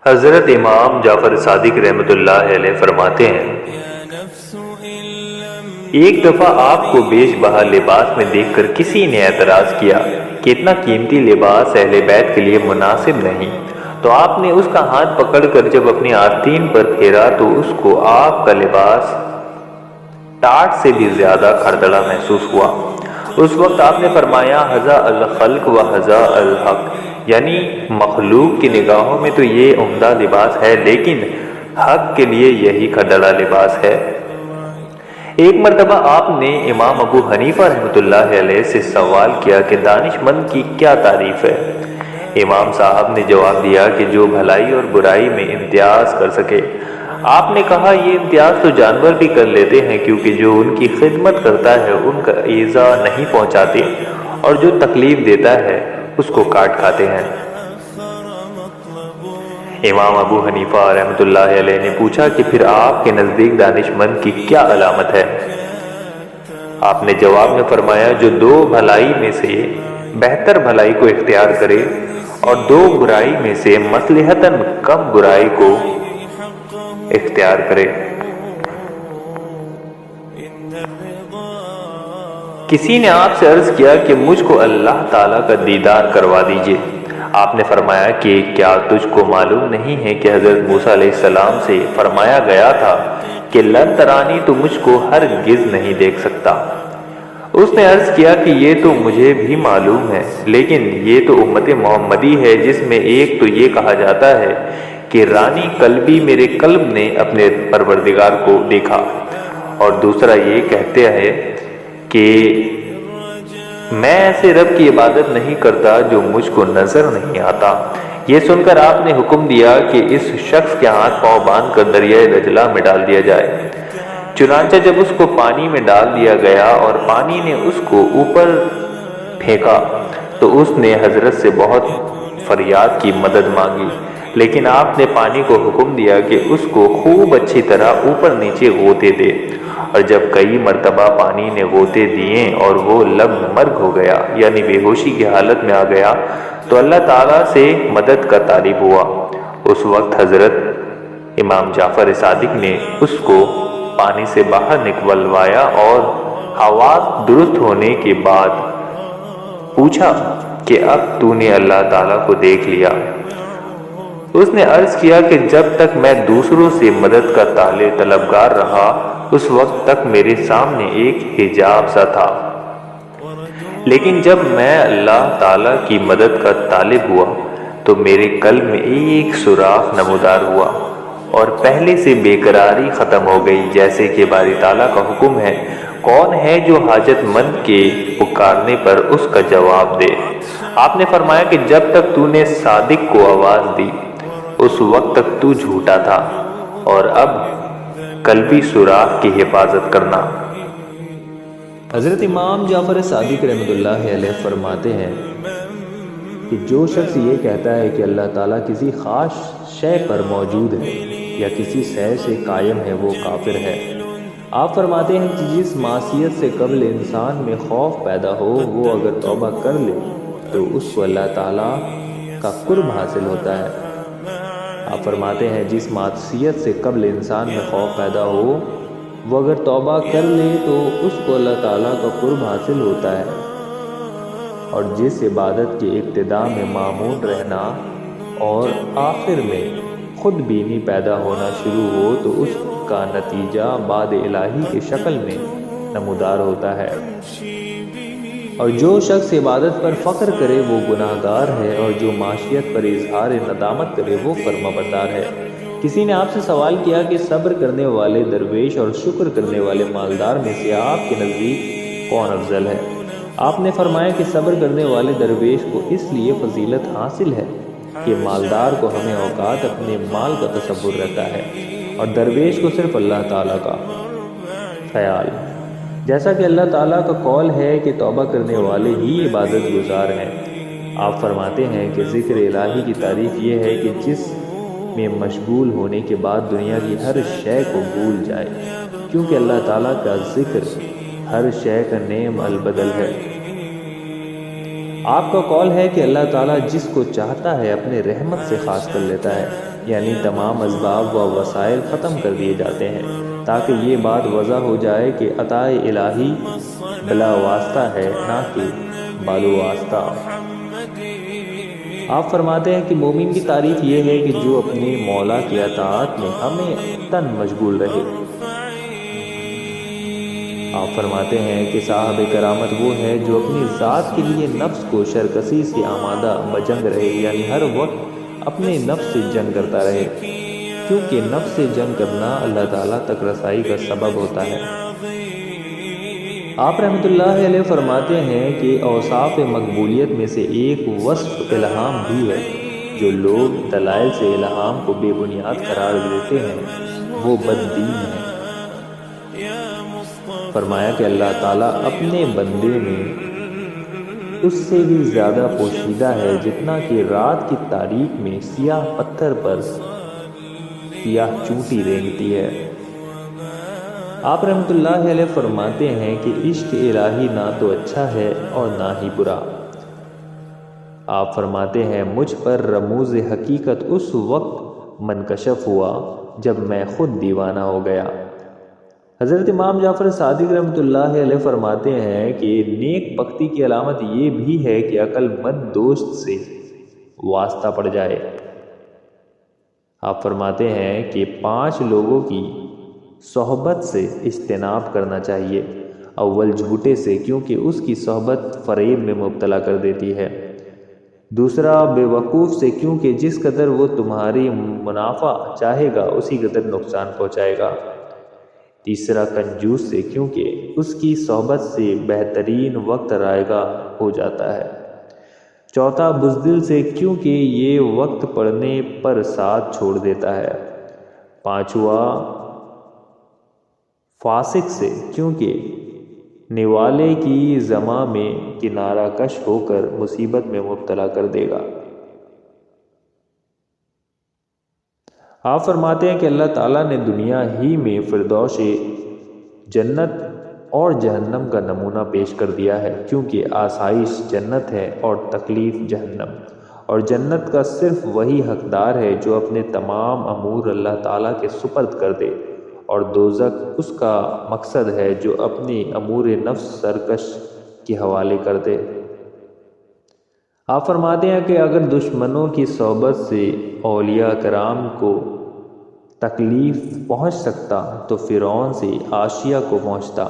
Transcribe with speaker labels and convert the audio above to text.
Speaker 1: حضرت امام جعفر صادق رحمۃ اللہ علیہ فرماتے ہیں، ایک دفعہ آپ کو بیش بہا لباس میں دیکھ کر کسی نے اعتراض کیا کہ اتنا قیمتی لباس اہل بیت کے لیے مناسب نہیں، تو آپ نے اس کا ہاتھ پکڑ کر جب اپنی آستین پر پھیرا تو اس کو آپ کا لباس ٹاٹ سے بھی زیادہ کھردڑا محسوس ہوا۔ اس وقت آپ نے فرمایا، ھذا الخلق و ھذا الحق، یعنی مخلوق کی نگاہوں میں تو یہ عمدہ لباس ہے، لیکن حق کے لیے یہی کھردڑا لباس ہے۔ ایک مرتبہ آپ نے امام ابو حنیفہ رحمۃ اللہ علیہ سے سوال کیا کہ دانش مند کی کیا تعریف ہے؟ امام صاحب نے جواب دیا کہ جو بھلائی اور برائی میں امتیاز کر سکے۔ آپ نے کہا، یہ امتیاز تو جانور بھی کر لیتے ہیں، کیونکہ جو ان کی خدمت کرتا ہے ان کا ایذا نہیں پہنچاتے، اور جو تکلیف دیتا ہے اس کو کاٹ کھاتے ہیں۔ امام ابو حنیفہ رحمۃ اللہ علیہ نے پوچھا کہ پھر آپ کے نزدیک دانش مند کی کیا علامت ہے؟ آپ نے جواب میں فرمایا، جو دو بھلائی میں سے بہتر بھلائی کو اختیار کرے اور دو برائی میں سے مصلحتاً کم برائی کو اختیار کرے۔ کسی نے آپ سے عرض کیا کہ مجھ کو اللہ تعالیٰ کا دیدار کروا دیجئے۔ آپ نے فرمایا کہ کیا تجھ کو معلوم نہیں ہے کہ حضرت موسیٰ علیہ السلام سے فرمایا گیا تھا کہ لن ترانی، تو مجھ کو ہرگز نہیں دیکھ سکتا؟ اس نے عرض کیا کہ یہ تو مجھے بھی معلوم ہے، لیکن یہ تو امت محمدی ہے، جس میں ایک تو یہ کہا جاتا ہے کہ رانی قلبی میرے قلب نے اپنے پروردگار کو دیکھا، اور دوسرا یہ کہتے ہیں کہ میں ایسے رب کی عبادت نہیں کرتا جو مجھ کو نظر نہیں آتا۔ یہ سن کر آپ نے حکم دیا کہ اس شخص کے ہاتھ پاؤں باندھ کر دریائے دجلہ میں ڈال دیا جائے۔ چنانچہ جب اس کو پانی میں ڈال دیا گیا اور پانی نے اس کو اوپر پھینکا تو اس نے حضرت سے بہت فریاد کی مدد مانگی، لیکن آپ نے پانی کو حکم دیا کہ اس کو خوب اچھی طرح اوپر نیچے غوطے دے، اور جب کئی مرتبہ پانی نے غوطے دیے اور وہ لب مرگ ہو گیا، یعنی بے ہوشی کی حالت میں آ گیا، تو اللہ تعالیٰ سے مدد کا طالب ہوا۔ اس وقت حضرت امام جعفر صادق نے اس کو پانی سے باہر نکلوایا اور حواس درست ہونے کے بعد پوچھا کہ اب تو نے اللہ تعالیٰ کو دیکھ لیا؟ اس نے عرض کیا کہ جب تک میں دوسروں سے مدد کا طلبگار رہا، اس وقت تک میرے سامنے ایک حجاب سا تھا، لیکن جب میں اللہ تعالیٰ کی مدد کا طالب ہوا تو میرے قلب میں ایک سوراخ نمودار ہوا، اور پہلے سے بے قراری ختم ہو گئی، جیسے کہ باری تعالیٰ کا حکم ہے، کون ہے جو حاجت مند کے پکارنے پر اس کا جواب دے؟ آپ نے فرمایا کہ جب تک تو نے صادق کو آواز دی اس وقت تک تو جھوٹا تھا، اور اب قلبی سوراخ کی حفاظت کرنا۔
Speaker 2: حضرت امام جعفر صادق رحمۃ اللہ علیہ فرماتے ہیں کہ جو شخص یہ کہتا ہے کہ اللہ تعالیٰ کسی خاص شے پر موجود ہے یا کسی شے سے قائم ہے، وہ کافر ہے۔ آپ فرماتے ہیں کہ جس معصیت سے قبل انسان میں خوف پیدا ہو، وہ اگر توبہ کر لے تو اس کو اللہ تعالیٰ کا قرب حاصل ہوتا ہے۔ آپ فرماتے ہیں جس معصیت سے قبل انسان میں خوف پیدا ہو، وہ اگر توبہ کر لے تو اس کو اللہ تعالیٰ کا قرب حاصل ہوتا ہے، اور جس عبادت کی ابتدا میں معمول رہنا اور آخر میں خود بینی پیدا ہونا شروع ہو تو اس کا نتیجہ بعد الہی کی شکل میں نمودار ہوتا ہے، اور جو شخص عبادت پر فخر کرے وہ گناہ گار ہے، اور جو معصیت پر اظہار ندامت کرے وہ فرما بردار ہے۔ کسی نے آپ سے سوال کیا کہ صبر کرنے والے درویش اور شکر کرنے والے مالدار میں سے آپ کے نزدیک کون افضل ہے؟ آپ نے فرمایا کہ صبر کرنے والے درویش کو اس لیے فضیلت حاصل ہے کہ مالدار کو ہمیں اوقات اپنے مال کا تصور رہتا ہے، اور درویش کو صرف اللہ تعالیٰ کا خیال، جیسا کہ اللہ تعالیٰ کا قول ہے کہ توبہ کرنے والے ہی عبادت گزار ہیں۔ آپ فرماتے ہیں کہ ذکر الہی کی تعریف یہ ہے کہ جس میں مشغول ہونے کے بعد دنیا کی ہر شے کو بھول جائے، کیونکہ اللہ تعالیٰ کا ذکر ہر شے کا نعم البدل ہے۔ آپ کا قول ہے کہ اللہ تعالیٰ جس کو چاہتا ہے اپنے رحمت سے خاص کر لیتا ہے، یعنی تمام اسباب و وسائل ختم کر دیے جاتے ہیں تاکہ یہ بات واضح ہو جائے کہ عطا الہی بلا واسطہ ہے نہ کہ بالو واسطہ۔ آپ فرماتے ہیں کہ مومن کی تعریف یہ ہے کہ جو اپنے مولا کی اطاعت میں ہمیں تن مشغول رہے۔ آپ فرماتے ہیں کہ صاحب کرامت وہ ہے جو اپنی ذات کے لیے نفس کو شرکسی سے آمادہ بجنگ رہے، یعنی ہر وقت اپنے نفس سے جنگ کرتا رہے، کیونکہ نفس سے جنگ کرنا اللہ تعالیٰ تک رسائی کا سبب ہوتا ہے۔ آپ رحمۃ اللہ علیہ فرماتے ہیں کہ اوصاف مقبولیت میں سے ایک وصف الہام بھی ہے۔ جو لوگ دلائل سے الہام کو بے بنیاد قرار دیتے ہیں وہ بددین ہیں۔ فرمایا کہ اللہ تعالیٰ اپنے بندے میں اس سے بھی زیادہ پوشیدہ ہے جتنا کہ رات کی تاریک میں سیاہ پتھر پر سیاہ چونٹی رینگتی ہے۔ آپ رحمۃ اللہ علیہ فرماتے ہیں کہ عشق الہی نہ تو اچھا ہے اور نہ ہی برا۔ آپ فرماتے ہیں مجھ پر رموز حقیقت اس وقت منکشف ہوا جب میں خود دیوانہ ہو گیا۔ حضرت امام جعفر صادق رحمۃ اللہ علیہ فرماتے ہیں کہ نیک بختی کی علامت یہ بھی ہے کہ عقل مند دوست سے واسطہ پڑ جائے۔ آپ فرماتے ہیں کہ 5 لوگوں کی صحبت سے اجتناب کرنا چاہیے۔ اول جھوٹے سے، کیونکہ اس کی صحبت فریب میں مبتلا کر دیتی ہے۔ دوسرا بے وقوف سے، کیونکہ جس قدر وہ تمہاری منافع چاہے گا اسی قدر نقصان پہنچائے گا۔ تیسرا کنجوس سے، کیونکہ اس کی صحبت سے بہترین وقت رائگاں ہو جاتا ہے۔ چوتھا بزدل سے، کیونکہ یہ وقت پڑنے پر ساتھ چھوڑ دیتا ہے۔ پانچواں فاسق سے، کیونکہ نوالے کی زماں میں کنارہ کش ہو کر مصیبت میں مبتلا کر دے گا۔ آپ فرماتے ہیں کہ اللہ تعالیٰ نے دنیا ہی میں فردوس جنت اور جہنم کا نمونہ پیش کر دیا ہے، کیونکہ آسائش جنت ہے اور تکلیف جہنم، اور جنت کا صرف وہی حقدار ہے جو اپنے تمام امور اللہ تعالیٰ کے سپرد کر دے، اور دوزخ اس کا مقصد ہے جو اپنے امور نفس سرکش کے حوالے کر دے۔ آپ فرماتے ہیں کہ اگر دشمنوں کی صحبت سے اولیاء کرام کو تکلیف پہنچ سکتا تو فرعون سے آسیہ کو پہنچتا۔